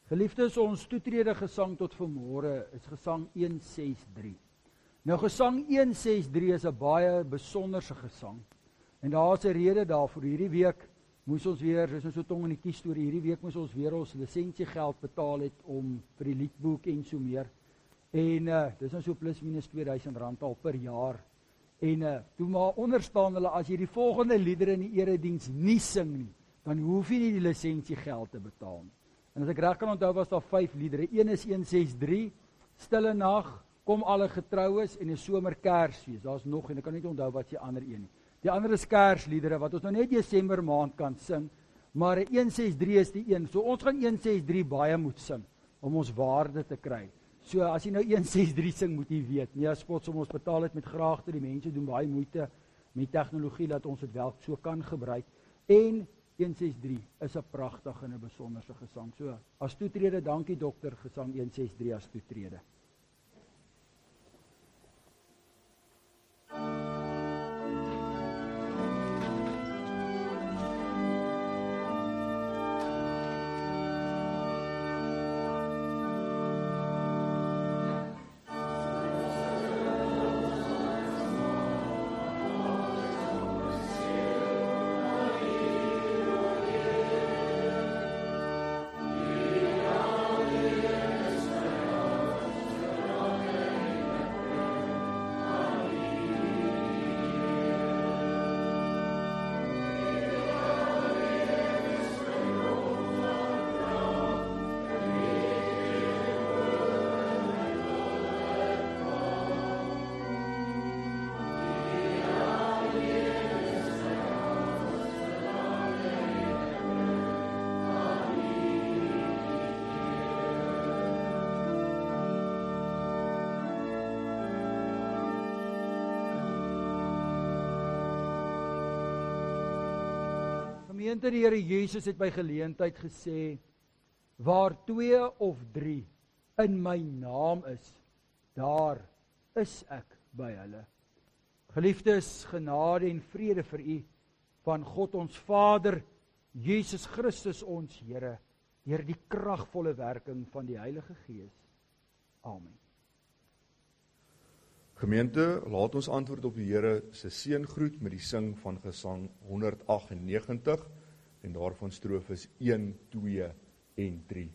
Geliefdes, ons toetrede gesang tot vanmôre is gesang 163. Nou gesang 163 is 'n baie besonderse gesang. En daar's 'n rede daarvoor. Hierdie week moes ons weer, dis nou so tong in die kies storie, hierdie week moes ons weer ons lisensiegeld betaal het om vir die liedboek en so meer. En dis nou so plus minus R2000 al per jaar. En toe maar onderstaan hulle, as jy die volgende liedere in die erediens nie sing nie, dan hoef jy nie die lisensiegeld te betaal nie. En as ek reg kan onthou, was daar 5 liedere. Een is 163, Stille Nag, Kom alle getroues en 'n somerkersfees. Daar's nog en ek kan nie onthou wat die ander een nie. Die ander is Kersliedere wat ons nou net Desember maand kan sing, maar 163 is die een. So ons gaan 163 baie moet sing om ons waarde te kry. So as jy nou 163 sing, moet jy weet, nee, as spot om ons betaal het met graagte, die mense doen baie moeite met tegnologie dat ons dit wel so kan gebruik. En 163 is 'n pragtige en 'n besonderse gesang. So as toetrede, dankie dokter, gesang 163 as toetrede. Gemeente, die Here Jesus het by geleentheid gesê, waar 2 of 3 in my naam is, daar is ek by hulle. Geliefdes, genade en vrede vir u van God ons Vader, Jesus Christus ons Here, deur die kragvolle werking van die Heilige Gees. Amen. Gemeente, laat ons antwoord op die Here se seëngroet met die sing van gesang 198 en daarvan strofes 1, 2 en 3.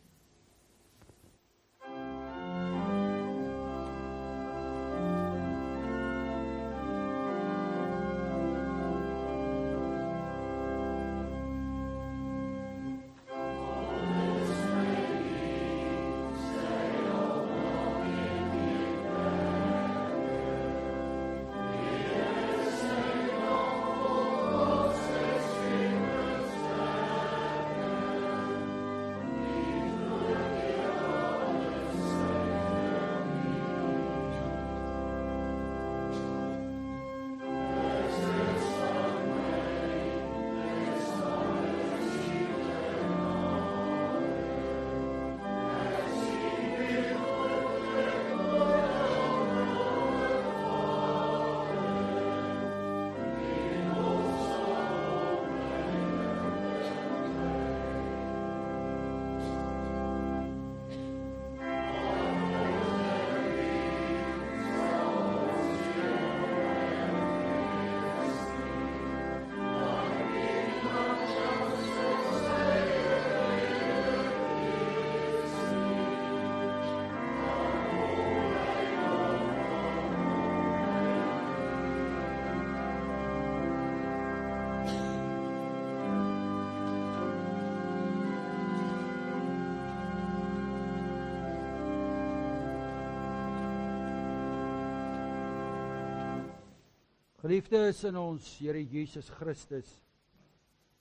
Geliefdes in ons Here Jesus Christus,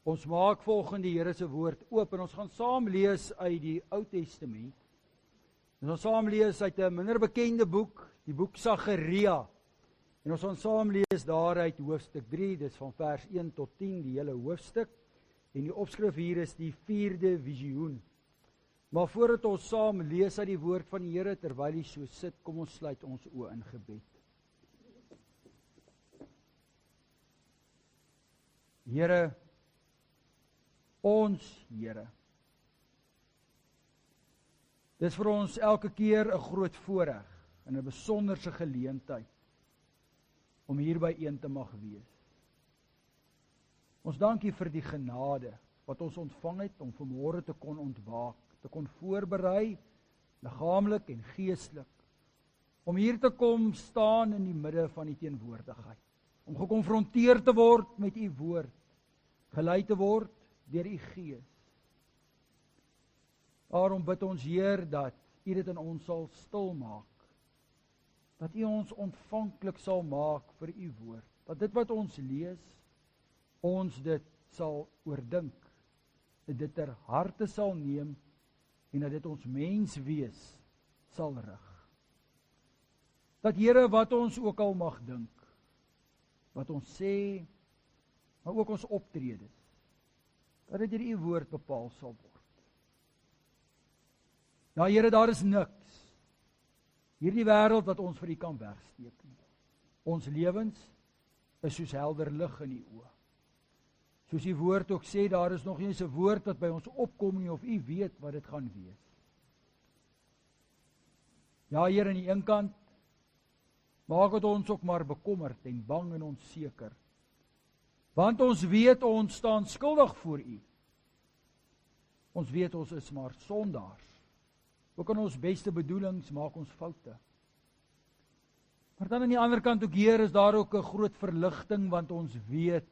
ons maak volgens die Here se woord oop en ons gaan saam lees uit die Ou Testament. En ons saam lees uit 'n minder bekende boek, die boek Sagaria. En ons gaan saam lees daaruit hoofstuk 3, dis van vers 1 tot 10, die hele hoofstuk. En die opskrif hier is die 4de visioen. Maar voordat ons saam lees uit die woord van die Here, terwyl jy so sit, kom ons sluit ons oë in gebed. Here, ons Here, Dis vir ons elke keer 'n groot voorreg en 'n besonderse geleentheid om hier by een te mag wees. Ons dank U vir die genade wat ons ontvang het om vanmôre te kon ontwaak, te kon voorberei, liggaamlik en geestelik, om hier te kom staan in die midde van die teenwoordigheid, om gekonfronteer te word met U woord, gelei te word deur U Gees. Daarom bid ons, Heer, dat U dit in ons sal stil maak, dat U ons ontvanklik sal maak vir U woord, dat dit wat ons lees, ons dit sal oordink, dat dit ter harte sal neem en dat dit ons menswees sal rig. Dat, Here, wat ons ook al mag dink, wat ons sê, maar ook ons optredes, dat dit deur U woord bepaal sal word. Ja, Here, daar is niks hierdie wêreld wat ons vir U kan wegsteek nie. Ons lewens is soos helder lig in U oë. Soos U woord ook sê, daar is nog nie eens 'n woord wat by ons opkom nie, of U weet wat dit gaan wees. Ja, Here, aan die een kant maak dit ons ook maar bekommerd en bang en onseker. Want ons weet ons staan skuldig voor U. Ons weet ons is maar sondaars. Ook in ons beste bedoelings maak ons foute. Maar dan aan die ander kant ook, Heer, is daar ook 'n groot verligting, want ons weet,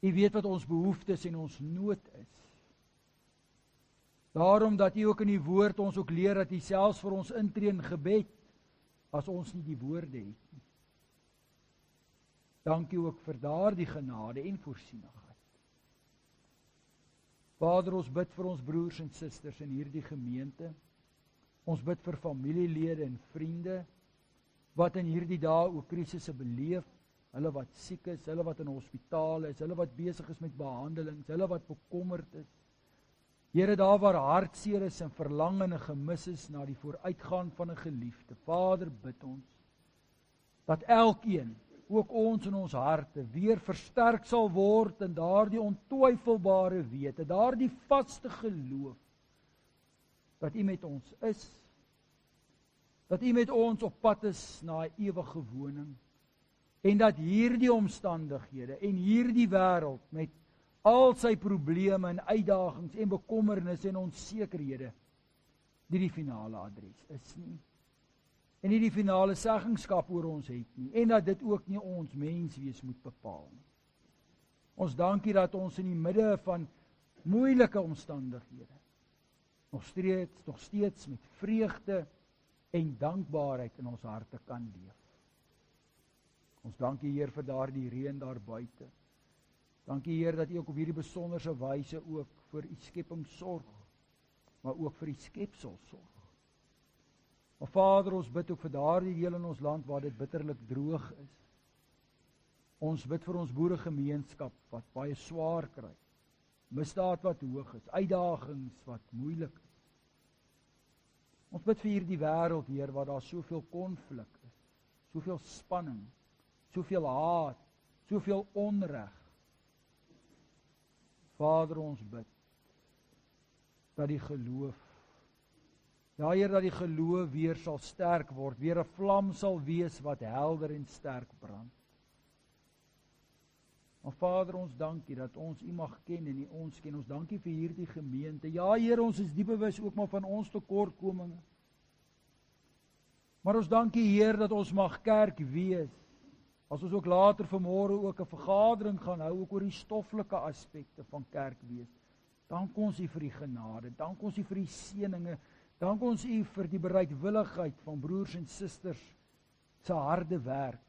U weet wat ons behoeftes en ons nood is. Daarom dat U ook in die woord ons ook leer dat U selfs vir ons intree in gebed, as ons nie die woorde het nie. Dankie ook vir daardie genade en voorsienigheid. Vader, ons bid vir ons broers en susters in hierdie gemeente. Ons bid vir familielede en vriende wat in hierdie dae ook krisisse beleef, hulle wat siek is, hulle wat in hospitale is, hulle wat besig is met behandelings, hulle wat bekommerd is. Here, daar waar hartseer is en verlang en gemis is na die vooruitgaan van 'n geliefde. Vader, bid ons dat elkeen, ook ons in ons harte, weer versterk sal word in daardie ontwyfelbare wete, daardie vaste geloof dat U met ons is, dat U met ons op pad is na 'n ewige woning, en dat hierdie omstandighede en hierdie wêreld met al sy probleme en uitdagings en bekommernisse en onsekerhede die finale adres is nie. En nie die finale seggenskap oor ons het nie. En dat dit ook nie ons menswees moet bepaal nie. Ons dankie dat ons in die midde van moeilike omstandighede nog steeds met vreugde en dankbaarheid in ons harte kan leef. Ons dankie, Heer, vir daardie reën daar buite. Dankie, Heer, dat U ook op hierdie besonderse wyse ook vir U skepping sorg, maar ook vir U skepsel sorg. Maar Vader, ons bid ook vir daardie deel in ons land waar dit bitterlik droog is. Ons bid vir ons boeregemeenskap wat baie swaar kry, misdaad wat hoog is, uitdagings wat moeilik is. Ons bid vir hierdie wêreld, Heer, waar daar soveel konflik is, soveel spanning, soveel haat, soveel onreg. Vader, ons bid dat die geloof, ja, Heer, dat die geloof weer sal sterk word, weer 'n vlam sal wees wat helder en sterk brand. Maar Vader, ons dankie dat ons U mag ken en U ons ken. Ons dankie vir hierdie gemeente. Ja, Heer, ons is diep bewus ook maar van ons tekortkominge. Maar ons dankie, Heer, dat ons mag kerk wees. As ons ook later vanmôre ook 'n vergadering gaan hou, ook oor die stoffelike aspekte van kerk wees. Dank ons U vir die genade, dank ons U vir die seëninge, dank ons U vir die bereidwilligheid van broers en susters se harde werk.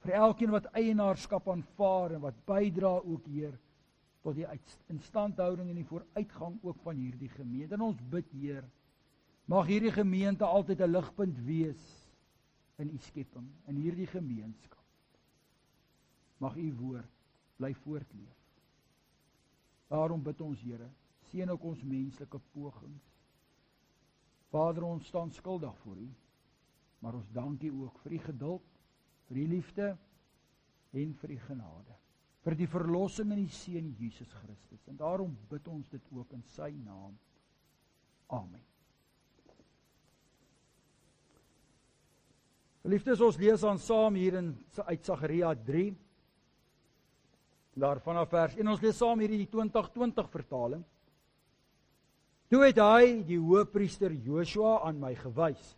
Vir elkeen wat eienaarskap aanvaar en wat bydra ook, Heer, tot die instandhouding en die vooruitgang ook van hierdie gemeente. En ons bid, Heer, mag hierdie gemeente altyd 'n ligpunt wees in U skepping, in hierdie gemeenskap. Mag U woord bly voortleef. Daarom bid ons, Here, seën ook ons menslike pogings. Vader, ons staan skuldig voor U, maar ons dank U ook vir U geduld, vir U liefde en vir U genade, vir die verlossing in die Seun Jesus Christus. En daarom bid ons dit ook in Sy naam. Amen. Geliefdes, ons lees dan saam hier uit Sagaria 3, daar vanaf vers 1, ons lees saam hier die 2020 vertaling. Toe het hy, die hoëpriester Joshua, aan my gewys.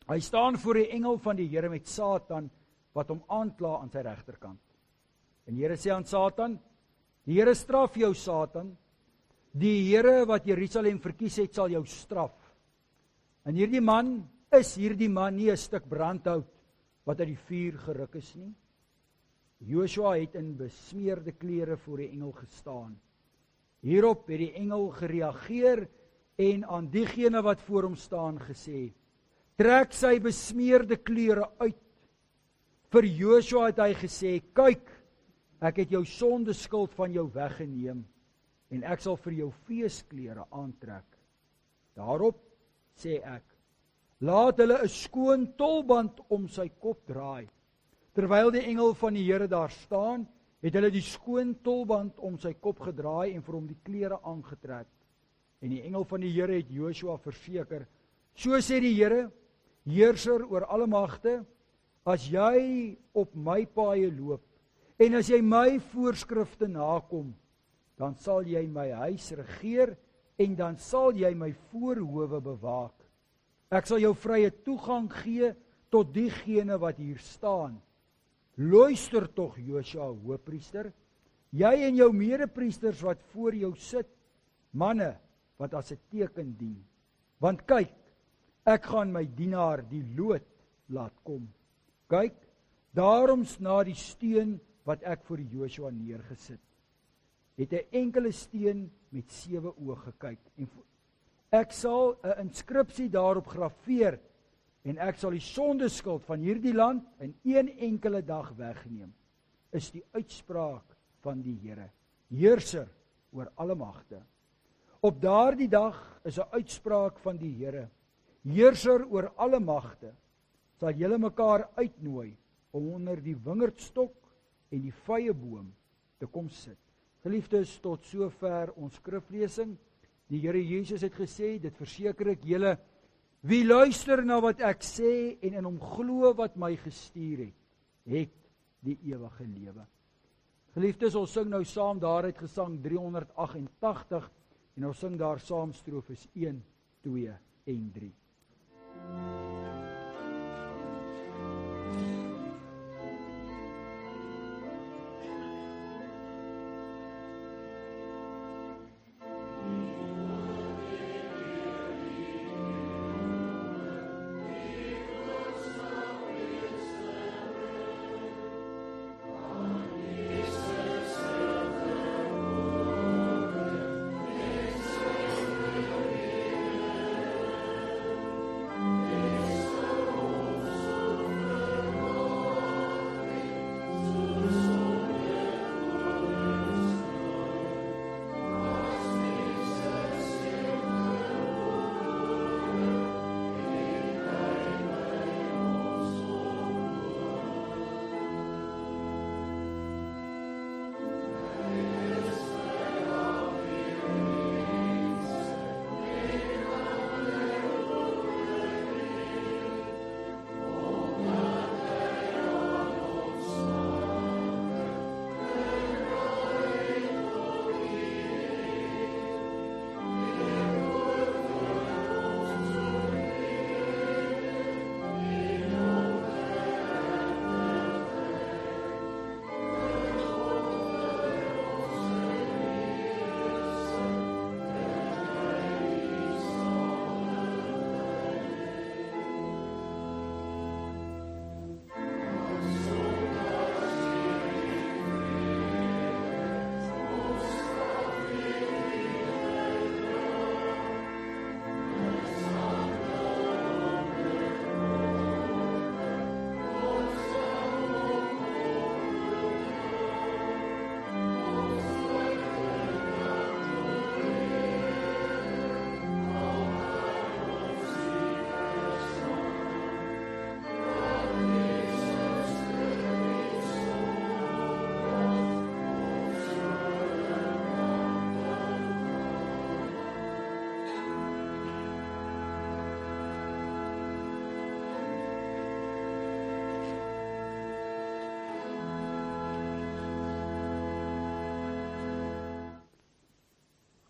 Hy staan voor die engel van die Here met Satan, wat hom aankla aan sy regterkant. En die Here sê aan Satan, die Here straf jou, Satan, die Here wat Jerusalem verkies het, sal jou straf. En hierdie man nie 'n stuk brandhout, wat uit die vuur geruk is nie. Joshua het in besmeerde klere voor die engel gestaan. Hierop het die engel gereageer en aan diegene wat voor hom staan gesê, trek sy besmeerde klere uit. Vir Joshua het hy gesê, kyk, ek het jou sondeskuld van jou weggeneem en ek sal vir jou feesklere aantrek. Daarop sê ek, laat hulle 'n skoon tolband om sy kop draai. Terwyl die engel van die Here daar staan, het hulle die skoon tolband om sy kop gedraai en vir hom die klere aangetrek. En die engel van die Here het Joshua verseker, so sê die Here, heerser oor alle magte, as jy op my paaie loop, en as jy my voorskrifte nakom, dan sal jy my huis regeer, en dan sal jy my voorhoewe bewaak. Ek sal jou vrye toegang gee tot diegene wat hier staan. Luister tog, Joshua, hoëpriester, jy en jou medepriesters wat voor jou sit, manne wat as 'n teken dien. Want kyk, ek gaan my dienaar die loot laat kom. Kyk, daaroms na die steen wat ek vir Joshua neergesit. Het 'n enkele steen met 7 oë gekyk. En ek sal 'n inskripsie daarop grafeer en ek sal die sondeskuld van hierdie land in een enkele dag wegneem. Is die uitspraak van die Here, heerser oor alle magte. Op daardie dag is 'n uitspraak van die Here, heerser oor alle magte, sal julle mekaar uitnooi om onder die wingerdstok en die vyeboom te kom sit. Geliefdes, tot sover ons skriflesing. Die Here Jesus het gesê, dit verseker ek julle, wie luister na wat ek sê en in hom glo wat my gestuur het die ewige lewe. Geliefdes, ons sing nou saam daaruit Gesang 388 en ons sing daar saam strofes 1, 2 en 3.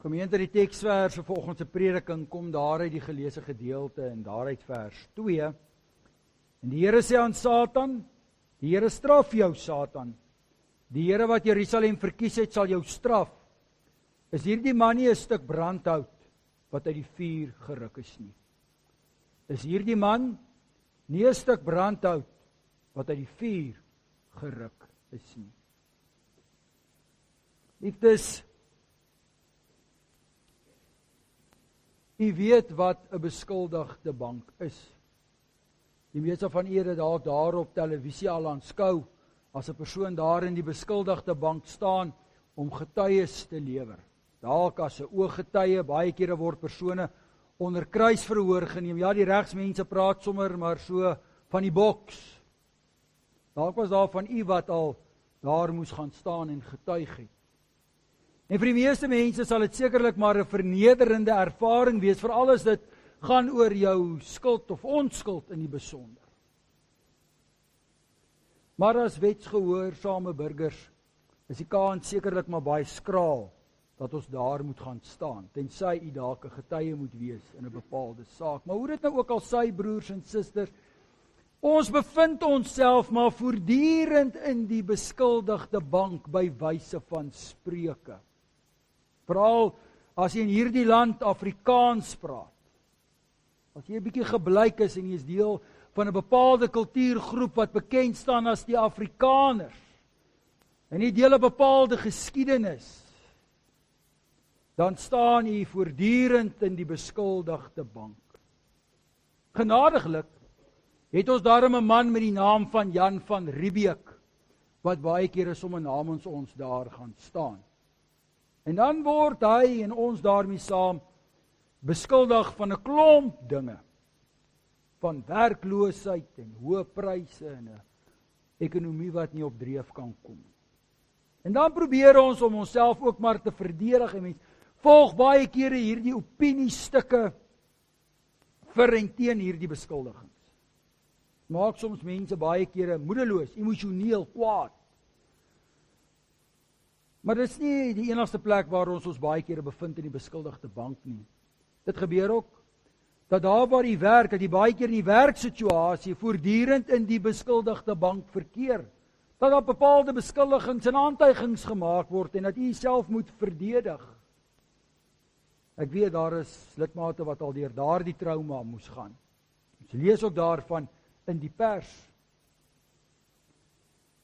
Gemeente, die teksvers vir vanoggend se prediking kom daaruit die geleesde gedeelte en daaruit vers 2. En die Here sê aan Satan, die Here straf jou Satan. Die Here wat Jerusalem verkies het, sal jou straf. Is hierdie man nie 'n stuk brandhout wat uit die vuur geruk is nie? Is hierdie man nie 'n stuk brandhout wat uit die vuur geruk is nie? Liefdes, u weet wat 'n beskuldigde bank is. Die meeste van julle dalk daar op televisie al aanskou as 'n persoon daar in die beskuldigde bank staan om getuies te lewer. Dalk as 'n ooggetuie, baie kere word persone onder kruisverhoor geneem. Ja, die regsmense praat sommer maar so van die boks. Dalk was daar van u wat al daar moes gaan staan en getuig het. En vir die meeste mense sal dit sekerlik maar 'n vernederende ervaring wees, veral as dit gaan oor jou skuld of onskuld in die besonder. Maar as wetsgehoorsame burgers is die kans sekerlik maar baie skraal dat ons daar moet gaan staan, tensy u dalk 'n getuie moet wees in 'n bepaalde saak. Maar hoe dit nou ook al sy, broers en susters, ons bevind onsself maar voortdurend in die beskuldigde bank by wyse van Spreuke. Veral as jy in hierdie land Afrikaans praat. As jy 'n bietjie geblyk is en jy is deel van 'n bepaalde kultuurgroep wat bekend staan as die Afrikaners, en jy deel 'n bepaalde geskiedenis, dan staan jy voortdurend in die beskuldigde bank. Genadiglik het ons daarom 'n man met die naam van Jan van Riebeeck, wat baie kere sommer namens ons daar gaan staan. En dan word hy en ons daarmee saam beskuldig van 'n klomp dinge. Van werkloosheid en hoë pryse en 'n ekonomie wat nie op dreef kan kom. En dan probeer ons om onsself ook maar te verdedig en mens volg baie kere hierdie opiniestukke vir en teen hierdie beskuldigings. Maak soms mense baie kere moedeloos, emosioneel, kwaad. Maar dit is nie die enigste plek waar ons baie kere bevind in die beskuldigde bank nie. Dit gebeur ook dat daar waar jy werk, dat jy baie keer in die werksituasie voortdurend in die beskuldigde bank verkeer. Dat daar bepaalde beskuldigings en aantuigings gemaak word en dat jy jouself moet verdedig. Ek weet daar is lidmate wat al deur daardie trauma moes gaan. Ons lees ook daarvan in die pers.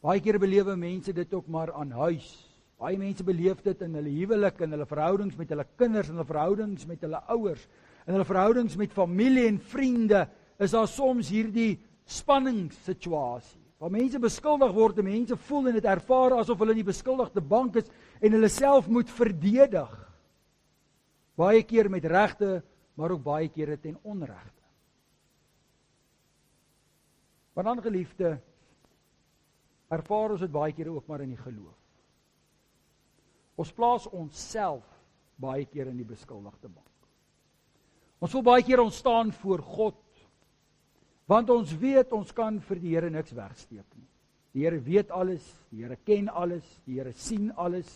Baie keer belewe mense dit ook maar aan huis. Baie mense beleef dit in hulle huwelik, in hulle verhoudings met hulle kinders, in hulle verhoudings met hulle ouers, in hulle verhoudings met familie en vriende, is daar soms hierdie spanningssituasie. Waar mense beskuldig word en mense voel en dit ervaar asof hulle in die beskuldigde bank is en hulle self moet verdedig. Baie keer met regte, maar ook baie keer ten onregte. Maar dan geliefde, ervaar ons dit baie keer ook maar in die geloof. Ons plaas onsself baie keer in die beskuldigde bank. Ons voel baie keer ons staan voor God, want ons weet ons kan vir die Here niks wegsteek nie. Die Here weet alles, die Here ken alles, die Here sien alles.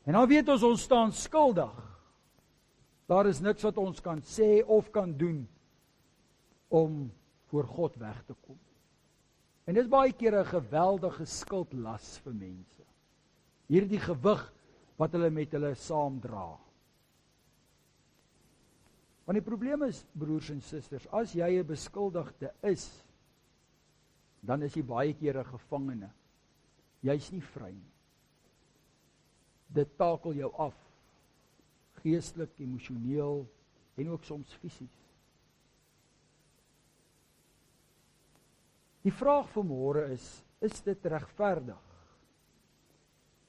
En dan weet ons staan skuldig. Daar is niks wat ons kan sê of kan doen om voor God weg te kom. En dit is baie keer 'n geweldige skuldlas vir mense. Hierdie gewig wat hulle met hulle saamdra. Want die probleem is, broers en susters, as jy 'n beskuldigde is, dan is jy baie keer 'n gevangene. Jy's nie vry nie. Dit takel jou af, geestelik, emosioneel en ook soms fisies. Die vraag vanmôre is dit regverdig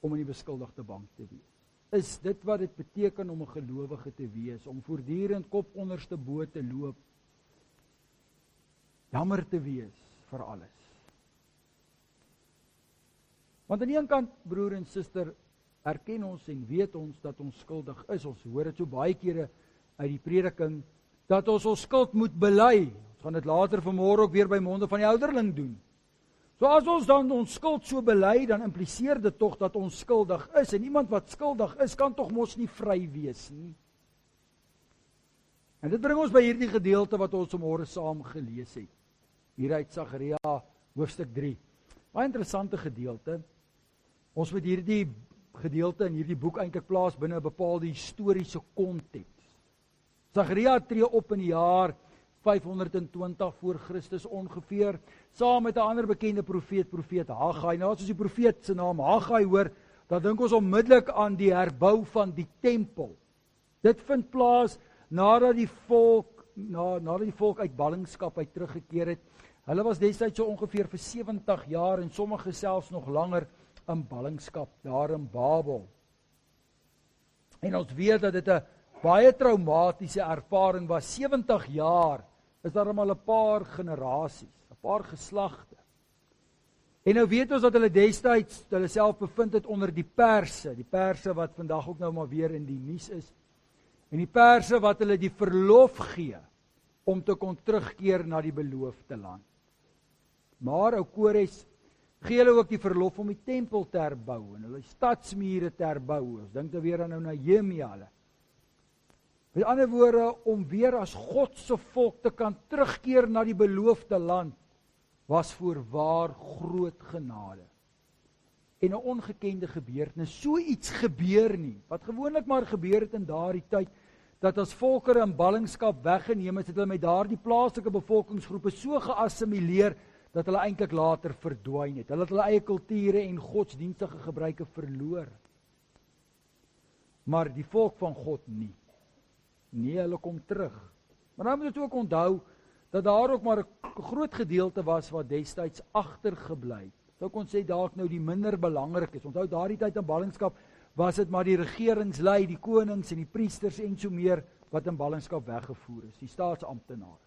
om in die beskuldigde bank te wees? Is dit wat dit beteken om 'n gelowige te wees, om voortdurend kop onderste bo te loop, jammer te wees vir alles? Want aan die een kant, broer en suster, erken ons en weet ons dat ons skuldig is. Ons hoor dit so baie kere uit die prediking, dat ons skuld moet bely. Ons gaan dit later vanmôre ook weer by monde van die ouderling doen. So as ons dan ons skuld so bely, dan impliseer dit tog dat ons skuldig is, en iemand wat skuldig is, kan tog mos nie vry wees nie. En dit bring ons by hierdie gedeelte wat ons vanmôre saam gelees het, hier uit Sagaria hoofstuk 3. Baie interessante gedeelte. Ons moet hierdie gedeelte in hierdie boek eintlik plaas binne 'n bepaalde historiese konteks. Sagaria tree op in die jaar 520 voor Christus ongeveer, saam met 'n ander bekende profeet Haggai. Nou as ons die profeet se naam Haggai hoor, dan dink ons onmiddellik aan die herbou van die tempel. Dit vind plaas nadat die volk uit ballingskap uit teruggekeer het. Hulle was destyds so ongeveer vir 70 jaar en sommige selfs nog langer in ballingskap daar in Babel. En ons weet dat dit 'n baie traumatiese ervaring was. 70 jaar is daar al 'n paar generasies, 'n paar geslagte. En nou weet ons dat hulle destyds hulle self bevind het onder die Perse wat vandag ook nou maar weer in die nuus is. En die Perse wat hulle die verlof gee om te kon terugkeer na die beloofde land. Maar ou Kores gee hulle ook die verlof om die tempel te herbou en hulle stadsmure te herbou. Ons dink dan weer aan nou Nehemia hulle. Met ander woorde, om weer as God se volk te kan terugkeer na die beloofde land, was voorwaar groot genade. En 'n ongekende gebeurtenis. So iets gebeur nie. Wat gewoonlik maar gebeur het in daardie tyd, dat as volkere in ballingskap weggeneem is, het hulle met daardie plaaslike bevolkingsgroepe so geassimileer, dat hulle eintlik later verdwyn het. Hulle het hulle eie kulture en godsdienstige gebruike verloor. Maar die volk van God nie. Nee, hulle kom terug. Maar dan moet jy ook onthou, dat daar ook maar 'n groot gedeelte was wat destyds agtergebly het. Sou kon sê dalk nou die minder belangrik is. Onthou daardie tyd in ballingskap was dit maar die regeringslei, die konings en die priesters en so meer wat in ballingskap weggevoer is, die staatsamptenare.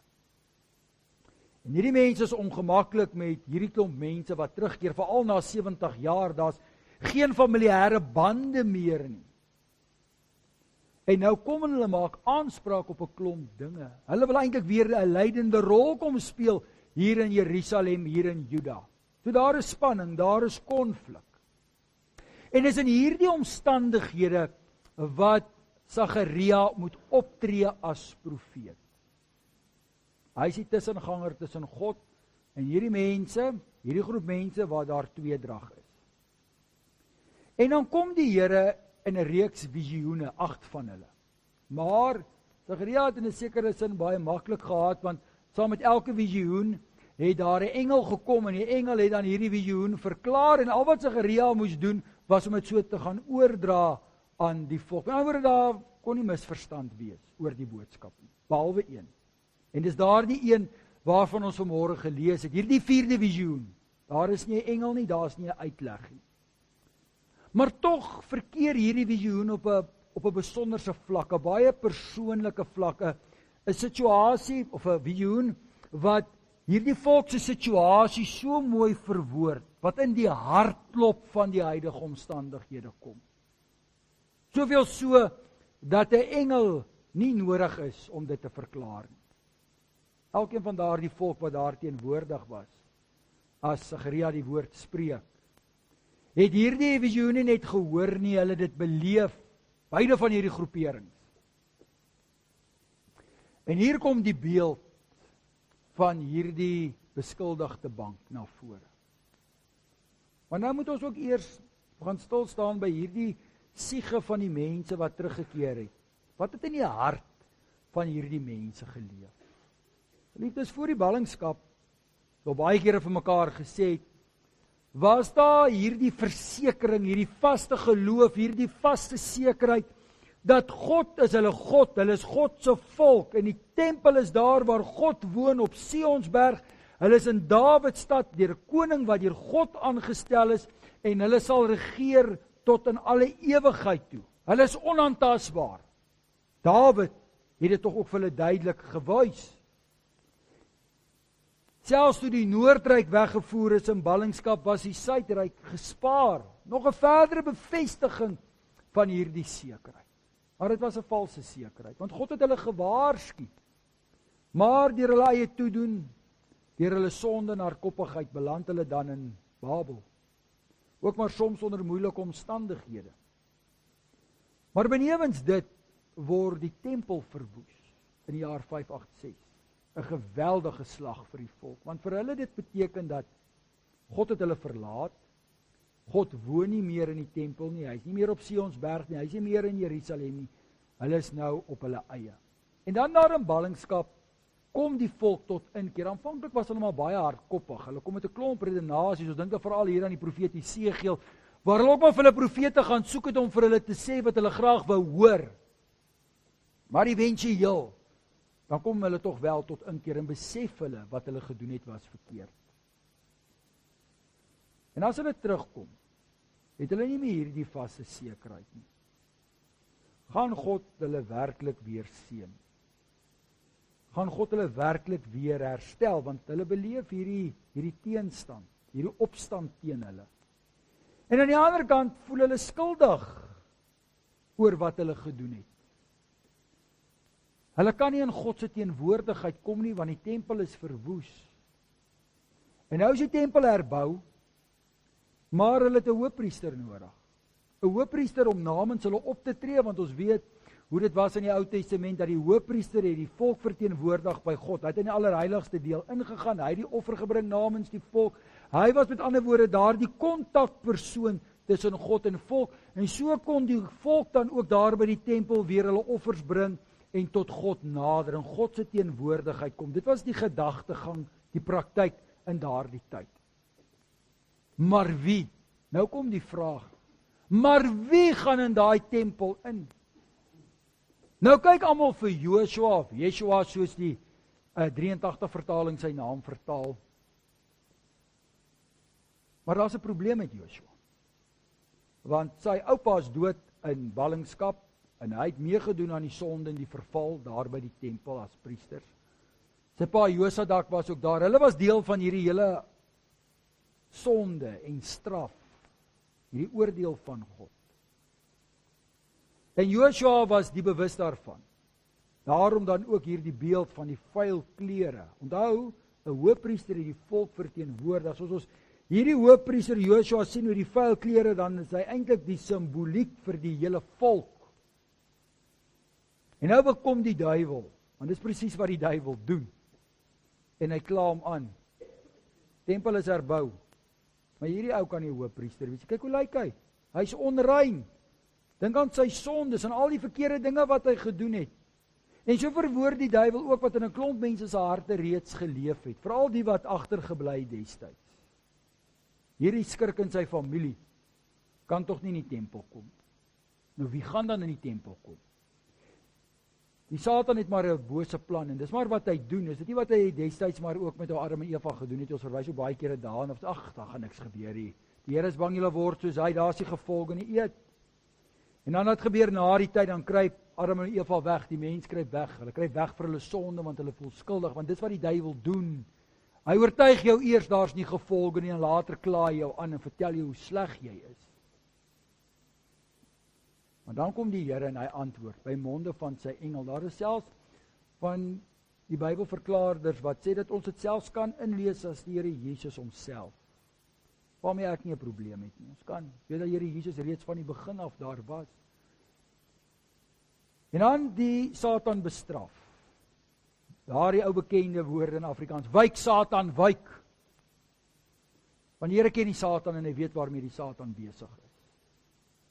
En hierdie mense is ongemaklik met hierdie klomp mense wat terugkeer, veral na 70 jaar, daar's geen familiêre bande meer nie. En nou kom hulle maak aanspraak op 'n klomp dinge. Hulle wil eintlik weer 'n leidende rol kom speel hier in Jerusalem, hier in Juda. So daar is spanning, daar is konflik. En is in hierdie omstandighede wat Sagaria moet optree as profeet. Hy is die tussenganger tussen God en hierdie mense, hierdie groep mense waar daar tweedrag is. En dan kom die Here in 'n reeks visioene, 8 van hulle. Maar Sagaria het in 'n sekere sin baie maklik gehad, want saam met elke visioen het daar 'n engel gekom en die engel het dan hierdie visioen verklaar en al wat Sagaria moes doen was om dit so te gaan oordra aan die volk. Maar daar kon nie misverstand wees oor die boodskap nie, behalwe een. En dis daardie een waarvan ons vanmôre gelees het, hierdie 4de visioen. Daar is nie 'n engel nie, daar is nie 'n uitleg nie. Maar tog verkeer hierdie visioen op 'n besonderse vlak, 'n baie persoonlike vlak, 'n situasie of 'n visioen wat hierdie volk se situasie so mooi verwoord, wat in die hartklop van die huidige omstandighede kom. Soveel so dat 'n engel nie nodig is om dit te verklaar nie. Elkeen van daardie volk wat daar teenwoordig was, as Sagaria die woord spreek, het hierdie visioene net gehoor nie, hulle dit beleef, beide van hierdie groeperings. En hier kom die beeld van hierdie beskuldigde bank na vore. Maar nou moet ons ook eers gaan stil staan by hierdie siege van die mense wat teruggekeer het. Wat het in die hart van hierdie mense geleef? Liefdes, voor die ballingskap, so baie kere vir mekaar gesê het, was daar hierdie versekering, hierdie vaste geloof, hierdie vaste sekerheid, dat God is hulle is God se volk, en die tempel is daar waar God woon op Sionsberg, hulle is in Dawidstad, deur 'n koning wat deur God aangestel is, en hulle sal regeer tot in alle ewigheid toe. Hulle is onaantastbaar. Dawid het dit tog ook vir hulle duidelik gewys. Selfs toe die Noordryk weggevoer is in ballingskap, was die Suidryk gespaar. Nog 'n verdere bevestiging van hierdie sekerheid. Maar dit was 'n valse sekerheid, want God het hulle gewaarsku. Maar deur hulle eie toedoen Deur hulle sonde en hardkoppigheid beland hulle dan in Babel. Ook maar soms onder moeilike omstandighede. Maar benewens dit word die tempel verwoes in die jaar 586. 'n geweldige slag vir die volk, want vir hulle dit beteken dat God het hulle verlaat. God woon nie meer in die tempel nie, hy is nie meer op Sionsberg nie, hy is nie meer in Jerusalem nie. Hulle is nou op hulle eie. En dan daar in ballingskap kom die volk tot inkeer. Aanvanklik was hulle maar baie hardkoppig. Hulle kom met 'n klomp redenasies. Ons dink dan veral hier aan die profeet Jesegiel, waar hulle ook maar vir hulle profete gaan soek het om vir hulle te sê wat hulle graag wou hoor. Maar éventueel dan kom hulle tog wel tot inkeer en besef hulle wat hulle gedoen het was verkeerd. En as hulle terugkom, het hulle nie meer hierdie vaste sekerheid nie. Gaan God hulle werklik weer seën? Gaan God hulle werklik weer herstel? Want hulle beleef hierdie teenstand, hierdie opstand teen hulle. En aan die ander kant voel hulle skuldig oor wat hulle gedoen het. Hulle kan nie in God se teenwoordigheid kom nie, want die tempel is verwoes. En nou is die tempel herbou, maar hulle het 'n hoofpriester nodig. 'n Hoofpriester om namens hulle op te tree, want ons weet hoe dit was in die Ou Testament, dat die hoofpriester het die volk verteenwoordig by God. Hy het in die allerheiligste deel ingegaan, hy het die offer gebring namens die volk. Hy was met ander woorde daar die kontakpersoon tussen God en volk, en so kon die volk dan ook daar by die tempel weer hulle offers bring, en tot God nader, en God se teenwoordigheid kom. Dit was die gedagtegang, die praktyk in daardie tyd. Maar wie? Nou kom die vraag. Maar wie gaan in daai tempel in? Nou kyk almal vir Joshua, of Yeshua soos die 83 vertaling sy naam vertaal. Maar daar's 'n probleem met Joshua. Want sy oupa is dood in ballingskap, en hy het meegedoen aan die sonde en die verval daar by die tempel as priesters. Sy pa Josadak was ook daar. Hulle was deel van hierdie hele sonde en straf, hierdie oordeel van God. En Joshua was die bewus daarvan. Daarom dan ook hierdie beeld van die vuil klere. Onthou, 'n hoofpriester het die volk verteenwoordig. Soos ons hierdie hoofpriester Joshua sien hoe die vuil klere, dan is hy eintlik die simboliek vir die hele volk. En nou bekom die duiwel, want dis presies wat die duiwel doen. En hy kla hom aan. Tempel is herbou. Maar hierdie ou kan nie hoofpriester wees. Kyk hoe lyk hy. Hy's onrein. Dink aan sy sondes en al die verkeerde dinge wat hy gedoen het. En so verwoord die duiwel ook wat in 'n klomp mense se harte reeds geleef het, veral die wat agtergebly het destyds. Hierdie skurk in sy familie kan tog nie in die tempel kom. Nou wie gaan dan in die tempel kom? Die Satan het maar 'n bose plan, en dis maar wat hy doen. Is dit nie wat hy destyds maar ook met Adam en Eva gedoen het? Ons verwys so baie kere daaraan, of ag, daar gaan niks gebeur nie. Die Here is bang julle word soos hy, daar's die gevolge nie eet. En dan wat gebeur na die tyd, dan kruip Adam en Eva weg, die mens kruip weg. Hulle kruip weg vir hulle sonde, want hulle voel skuldig, want dis wat die duiwel doen. Hy oortuig jou eers daar's nie gevolge nie, en later kla hy jou aan en vertel jou hoe sleg jy is. Maar dan kom die Here en hy antwoord by monde van sy engel. Daar is selfs van die Bybelverklaarders wat sê dat ons dit selfs kan inlees as die Here Jesus homself. Waarmee ek nie 'n probleem het nie. Ons kan weet dat Here Jesus reeds van die begin af daar was. En dan die Satan bestraf. Daardie ou bekende woorde in Afrikaans, wyk Satan, wyk. Want die Here ken die Satan en hy weet waarmee die Satan besig is.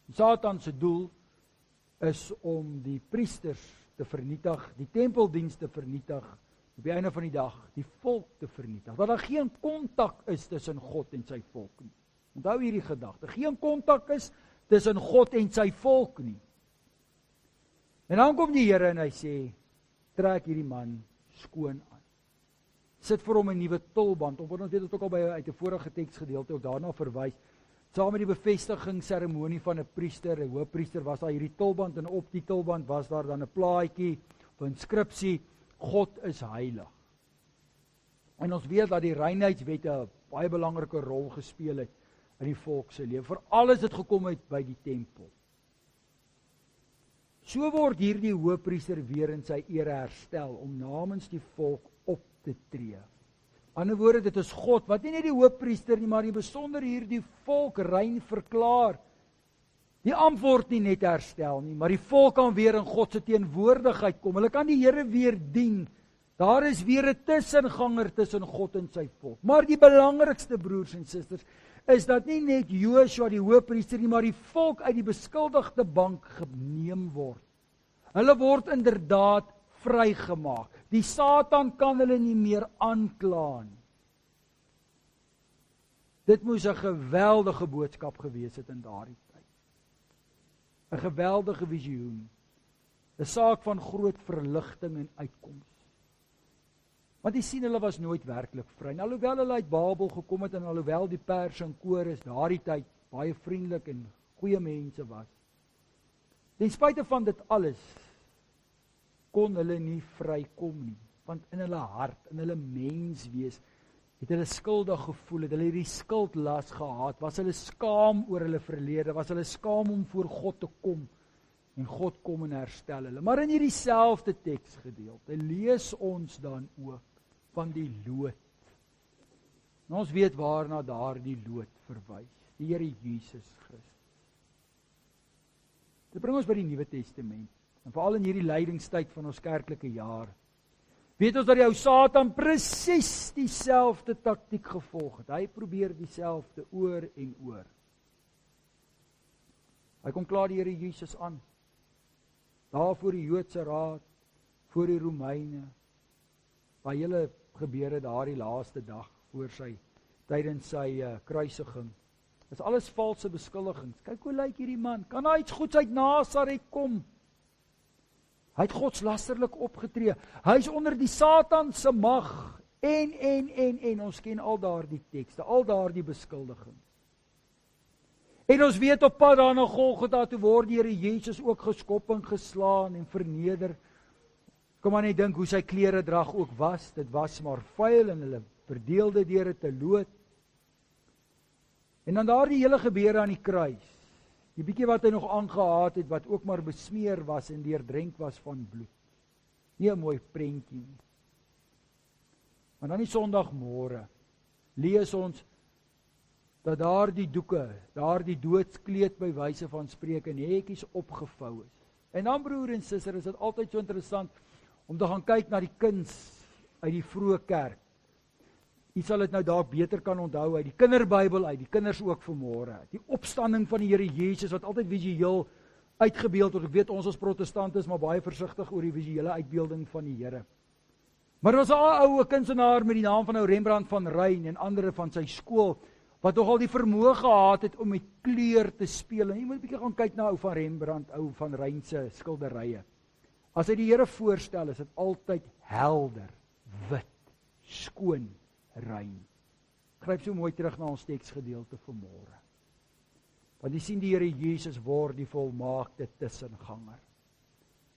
Die Satan se doel is om die priesters te vernietig, die tempeldiens te vernietig, op die einde van die dag die volk te vernietig. Dat daar geen kontak is tussen God en sy volk nie. Onthou hierdie gedagte, geen kontak is tussen God en sy volk nie. En dan kom die Here en hy sê, trek hierdie man skoon aan. Sit vir hom 'n nuwe tulband, op wat ons weet het ook al by uit 'n vorige teksgedeelte ook daarna verwys. Saam met die bevestigingsseremonie van 'n priester, 'n hoofpriester, was daar hierdie tulband, en op die tulband was daar dan 'n plaatjie of 'n inskripsie, God is heilig. En ons weet dat die reinheidswette 'n baie belangrike rol gespeel het in die volk se lewe. Vir alles het gekom uit by die tempel. So word hierdie hoofpriester weer in sy ere herstel om namens die volk op te tree. Ander woorde, dit is God, wat nie net die hoofpriester nie, maar die besonder hierdie volk rein verklaar. Die ampt word nie net herstel nie, maar die volk kan weer in God se teenwoordigheid kom. Hulle kan die Here weer dien. Daar is weer 'n tussenganger tussen God en sy volk. Maar die belangrikste, broers en susters, is dat nie net Joshua die hoofpriester nie, maar die volk uit die beskuldigde bank geneem word. Hulle word inderdaad vrygemaak. Die Satan kan hulle nie meer aankla nie. Dit moes 'n geweldige boodskap gewees het in daardie tyd. 'n Geweldige visioen. 'n saak van groot verligting en uitkoms. Want jy sien, hulle was nooit werklik vry. En alhoewel hulle uit Babel gekom het en alhoewel die Perse en Kores daardie tyd baie vriendelik en goeie mense was, ten spyte van dit alles, kon hulle nie vrykom nie. Want in hulle hart, in hulle menswees, het hulle skuldig gevoel, het hulle hierdie skuldlas gehad, was hulle skaam oor hulle verlede, was hulle skaam om voor God te kom, en God kom en herstel hulle. Maar in hierdie selfde teksgedeelte lees ons dan ook van die loot. En ons weet waarna daardie loot verwys, die Here Jesus Christus. Dit bring ons by die Nuwe Testament, en veral in hierdie lydingstyd van ons kerklike jaar, weet ons dat die ou Satan presies dieselfde taktiek gevolg het. Hy probeer dieselfde oor en oor. Hy kom klaar die Here Jesus aan. Daar voor die Joodse raad, voor die Romeine, waar hele gebeure daardie laaste dag voor tydens sy kruisiging. Dis alles valse beskuldigings. Kyk hoe lyk hierdie man. Kan hy iets goeds uit Nasaret kom? Hy het godslasterlik opgetree. Hy is onder die Satan se mag. En ons ken al daardie tekste, al daardie beskuldigings. En ons weet op pad daar na Golgotha toe word die Here Jesus ook geskop en geslaan en verneder. Kom maar net dink hoe sy klere drag ook was. Dit was maar vuil en hulle verdeelde deur dit te lood. En dan daardie hele gebeure aan die kruis. Die bietjie wat hy nog aangehaat het, wat ook maar besmeer was en deurdrenk was van bloed. Nie 'n mooi prentjie nie. Maar dan die Sondagmôre lees ons dat daardie doeke, daardie doodskleed by wyse van spreuke netjies opgevou is. En dan, broer en suster, is dit altyd so interessant om te gaan kyk na die kuns uit die vroeë kerk. U sal dit nou dalk beter kan onthou uit die kinderbybel uit, die kinders ook vanmôre. Die opstanding van die Here Jesus wat altyd visueel uitgebeeld word. Ek weet ons as protestante is maar baie versigtig oor die visuele uitbeelding van die Here. Maar daar was 'n ou kunstenaar met die naam van ou Rembrandt van Rijn en ander van sy skool wat nogal die vermoë gehad het om met kleur te speel. En jy moet 'n bietjie gaan kyk na ou van Rembrandt, ou van Rijn se skilderye. As hy die Here voorstel, is dit altyd helder, wit, skoon, rein. Gryp so mooi terug na ons teksgedeelte vanmôre. Want jy sien die Here Jesus word die volmaakte tussenganger.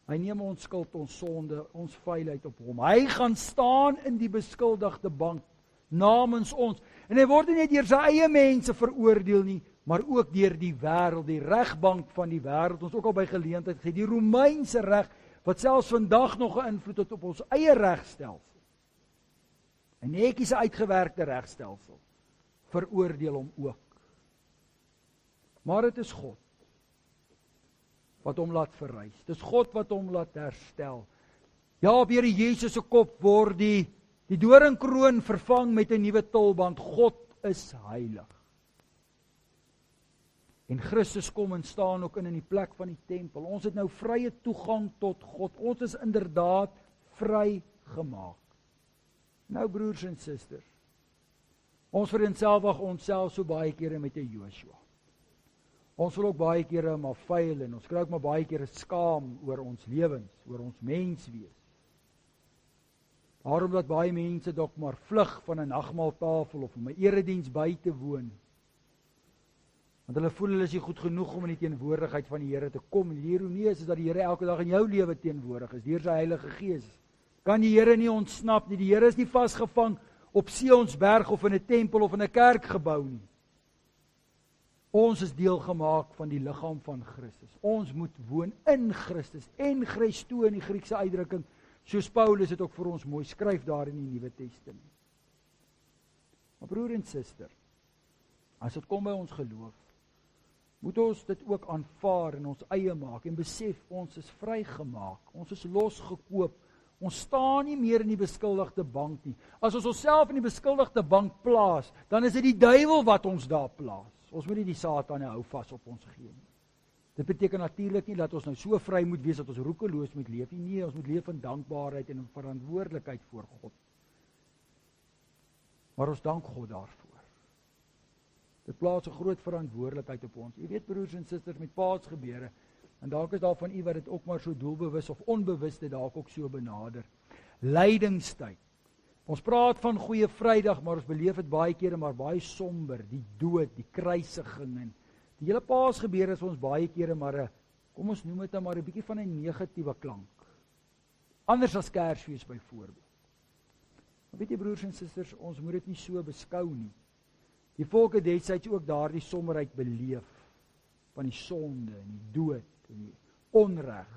Hy neem ons skuld, ons sonde, ons veiligheid op hom. Hy gaan staan in die beskuldigde bank namens ons. En hy word nie net deur sy eie mense veroordeel nie, maar ook deur die wêreld, die regbank van die wêreld. Ons ook al by geleentheid gesê, die Romeinse reg wat selfs vandag nog 'n invloed het op ons eie regstelsel. 'n netjies uitgewerkte regstelsel veroordeel hom ook. Maar dit is God wat hom laat verrys. Dis God wat hom laat herstel. Ja, op Here Jesus se kop word die doringkroon vervang met 'n nuwe tulband. God is heilig. En Christus kom en staan ook in die plek van die tempel. Ons het nou vrye toegang tot God. Ons is inderdaad vrygemaak. Nou broers en susters, ons vereenselwig onsself so baie kere met 'n Joshua. Ons wil ook baie kere maar vuil en ons kry ook maar baie kere skaam oor ons lewens, oor ons menswees. Daarom dat baie mense dalk maar vlug van 'n nagmaaltafel of om 'n erediens by te woon. Want hulle voel hulle is nie goed genoeg om in die teenwoordigheid van die Here te kom. En die ironie is dat die Here elke dag in jou lewe teenwoordig is deur sy Heilige Gees. Kan die Here nie ontsnap nie. Die Here is nie vasgevang op Sionsberg of in 'n tempel of in 'n kerkgebou nie. Ons is deel gemaak van die liggaam van Christus. Ons moet woon in Christus en Christo in die Griekse uitdrukking, soos Paulus dit ook vir ons mooi skryf daar in die Nuwe Testament. Maar broer en suster, as dit kom by ons geloof, moet ons dit ook aanvaar en ons eie maak en besef, ons is vrygemaak, ons is losgekoop, ons staan nie meer in die beskuldigde bank nie. As ons onsself in die beskuldigde bank plaas, dan is dit die duiwel wat ons daar plaas. Ons moet nie die Satan hou vas op ons gee nie. Dit beteken natuurlik nie dat ons nou so vry moet wees dat ons roekeloos moet leef nie. Nee, ons moet leef in dankbaarheid en in verantwoordelikheid voor God. Maar ons dank God daarvoor. Dit plaas 'n groot verantwoordelikheid op ons. Jy weet broers en susters, met Paasgebeure, en dalk is daar van u wat dit ook maar so doelbewus of onbewus dit dalk ook so benader. Lydingstyd. Ons praat van Goeie Vrydag, maar ons beleef dit baie kere maar baie somber, die dood, die kruisiging en die hele Paasgebeure is ons baie kere maar kom ons noem dit maar 'n bietjie van 'n negatiewe klank. Anders as Kersfees byvoorbeeld. Maar weet jy broers en susters, ons moet dit nie so beskou nie. Die volk het destyds ook daardie somberheid beleef van die sonde en die dood en die onreg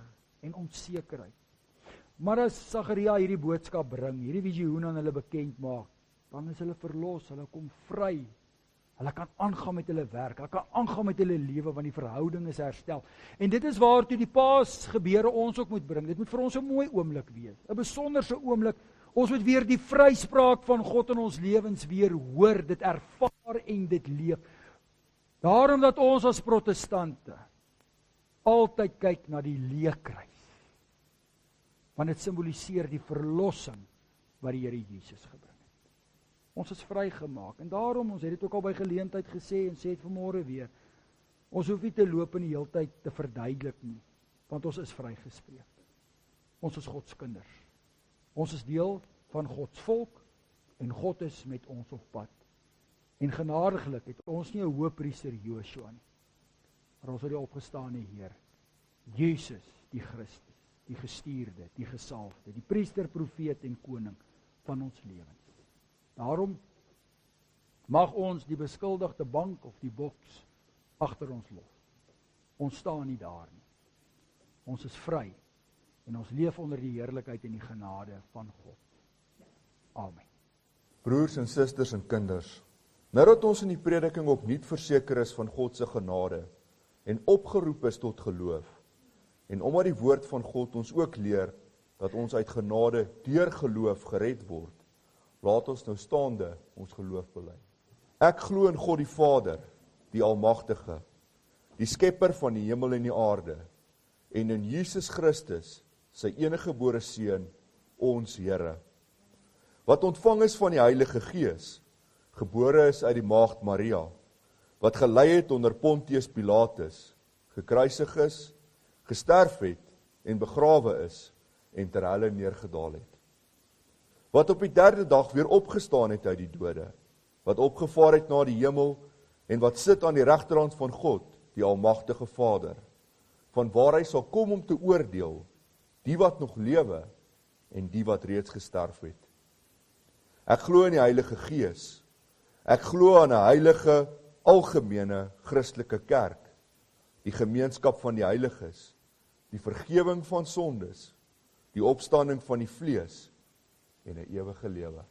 en onsekerheid. Maar as Sagaria hierdie boodskap bring, hierdie visioen aan hulle bekend maak, dan is hulle verlos, hulle kom vry. Hulle kan aangaan met hulle werk, hulle kan aangaan met hulle lewe, want die verhouding is herstel. En dit is waartoe die Paasgebeure ons ook moet bring. Dit moet vir ons 'n mooi oomblik wees, 'n besonderse oomblik. Ons moet weer die vryspraak van God in ons lewens weer hoor, dit ervaar en dit leef. Daarom dat ons as protestante altyd kyk na die leekruis, want dit simboliseer die verlossing wat die Here Jesus gebring het. Ons is vrygemaak, en daarom, ons het dit ook al by geleentheid gesê, en sê het vanmôre weer, ons hoef nie te loop in die heeltyd te verduidelik nie, want ons is vrygespreek. Ons is Gods kinders. Ons is deel van Gods volk, en God is met ons op pad. En genadiglik het ons nie 'n hoëpriester Joshua nie, maar ons het die opgestane Heer, Jesus die Christus, die gestuurde, die gesalfde, die priester, profeet en koning van ons lewens. Daarom mag ons die beskuldigde bank of die boks agter ons los. Ons staan nie daar nie. Ons is vry en ons leef onder die heerlikheid en die genade van God. Amen. Broers en susters en kinders, nadat ons in die prediking opnuut verseker is van God se genade en opgeroep is tot geloof, en omdat die woord van God ons ook leer dat ons uit genade deur geloof gered word, laat ons nou staande ons geloof bely. Ek glo in God die Vader, die Almagtige, die skepper van die hemel en die aarde, en in Jesus Christus, sy eniggebore Seun, ons Here, wat ontvang is van die Heilige Gees, gebore is uit die maagd Maria, wat gelei het onder Pontius Pilatus, gekruisig is, gesterf het en begrawe is en ter helle neergedaal het. Wat op die 3de dag weer opgestaan het uit die dode, wat opgevaar het na die hemel en wat sit aan die regterhand van God, die Almagtige Vader, van waar hy sal kom om te oordeel, die wat nog lewe en die wat reeds gesterf het. Ek glo in die Heilige Gees. Ek glo aan 'n heilige, algemene Christelike kerk, die gemeenskap van die heiliges, die vergewing van sondes, die opstanding van die vlees en 'n ewige lewe.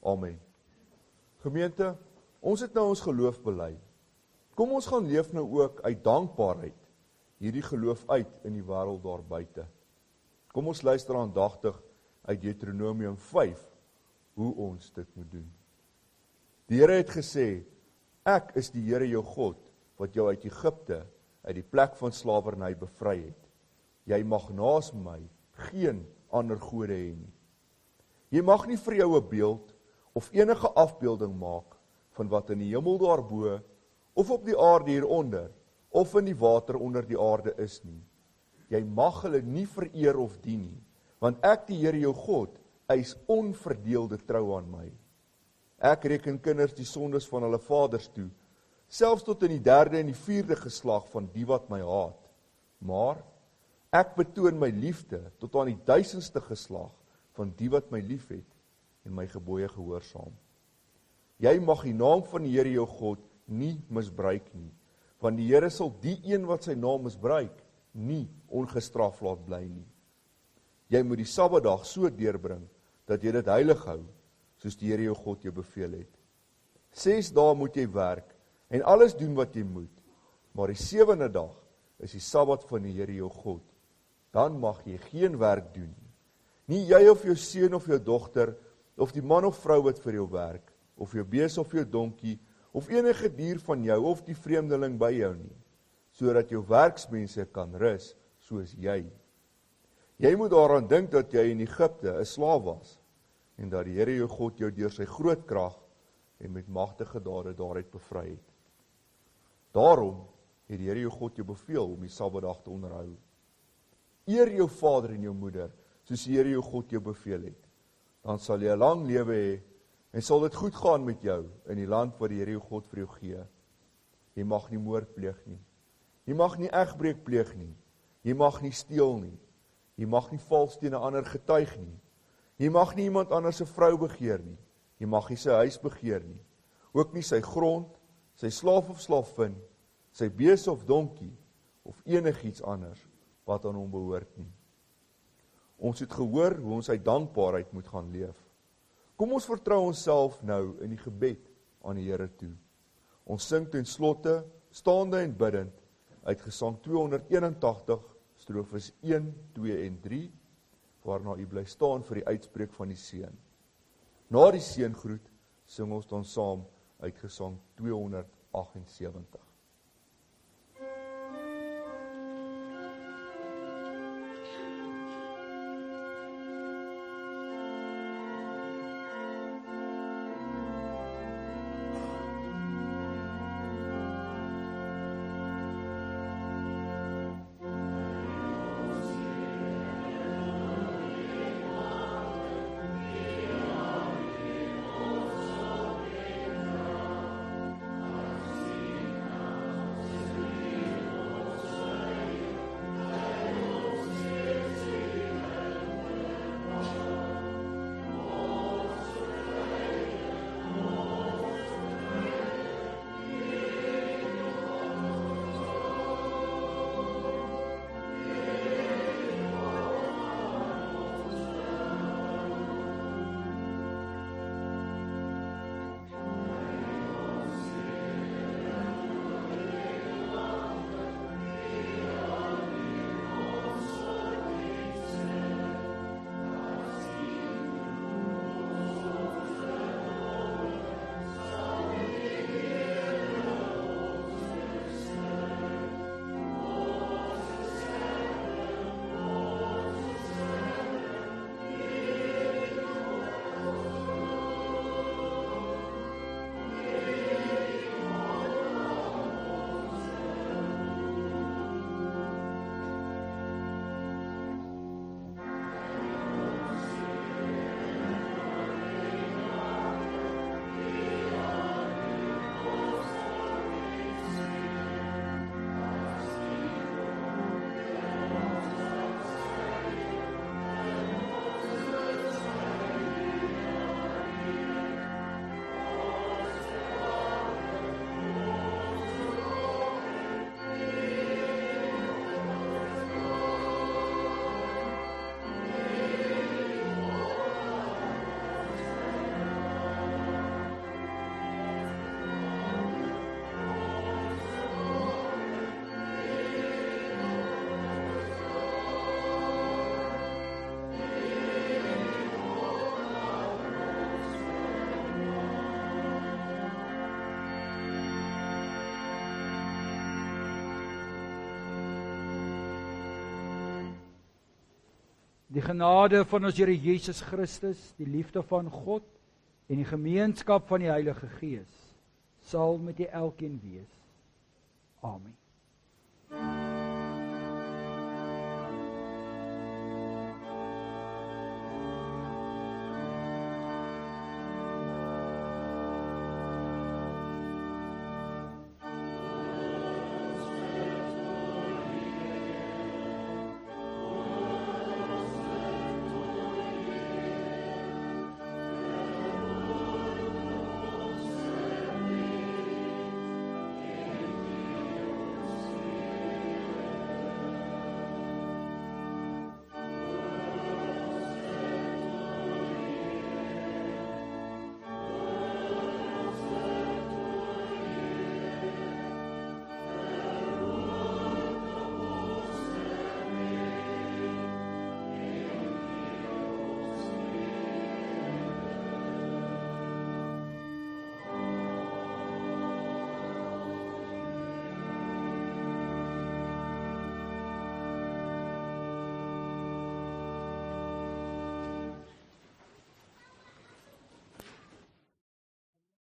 Amen. Gemeente, ons het nou ons geloof bely. Kom ons gaan leef nou ook uit dankbaarheid hierdie geloof uit in die wêreld daar buite. Kom ons luister aandagtig uit Deuteronomium 5 hoe ons dit moet doen. Die Here het gesê, ek is die Here jou God, wat jou uit Egipte, uit die plek van slawerny bevry het. Jy mag naas my geen ander gode hê nie. Jy mag nie vir jou 'n beeld of enige afbeelding maak van wat in die hemel daarbo, of op die aarde hieronder, of in die water onder die aarde is nie. Jy mag hulle nie vereer of dien nie, want ek die Here jou God, eis onverdeelde trou aan my. Ek reken kinders die sondes van hulle vaders toe, selfs tot in die 3de en die 4de geslag van die wat my haat. Maar ek betoon my liefde tot aan die 1000ste geslag van die wat my liefhet en my gebooie gehoorsaam. Jy mag die naam van die Here jou God nie misbruik nie, want die Here sal die een wat sy naam misbruik, nie ongestraf laat bly nie. Jy moet die Sabbatdag so deurbring, dat jy dit heilig hou, soos die Here jou God jou beveel het. 6 dae moet jy werk en alles doen wat jy moet, maar die 7de dag is die Sabbat van die Here jou God. Dan mag jy geen werk doen nie. Nie jy of jou seun of jou dogter, of die man of vrou wat vir jou werk, of jou bees of jou donkie, of enige dier van jou, of die vreemdeling by jou nie, sodat jou werksmense kan rus, soos jy. Jy moet daaraan dink dat jy in Egipte 'n slaaf was, en dat die Here jou God jou deur sy groot krag en met magtige dade daaruit bevry het. Daarom het die Here jou God jou beveel om die Sabbatdag te onderhou. Eer jou vader en jou moeder, soos die Here jou God jou beveel het. Dan sal jy 'n lang lewe hê en sal dit goed gaan met jou in die land wat die Here jou God vir jou gee. Jy mag nie moord pleeg nie. Jy mag nie egbreek pleeg nie. Jy mag nie steel nie. Jy mag nie vals teen 'n ander getuig nie. Jy mag nie iemand anders se vrou begeer nie. Jy mag nie sy huis begeer nie. Ook nie sy grond, sy slaaf of slaafin, sy bees of donkie, of enigiets anders wat aan hom behoort nie. Ons het gehoor hoe ons uit dankbaarheid moet gaan leef. Kom ons vertrou onsself nou in die gebed aan die Here toe. Ons sing ten slotte, staande en bidend, uit Gesang 281, strofes 1, 2 en 3, waarna u bly staan vir die uitspreek van die seën. Na die seëngroet sing ons dan saam uit Gesang 278. Die genade van ons Here Jesus Christus, die liefde van God en die gemeenskap van die Heilige Gees sal met elkeen wees. Amen.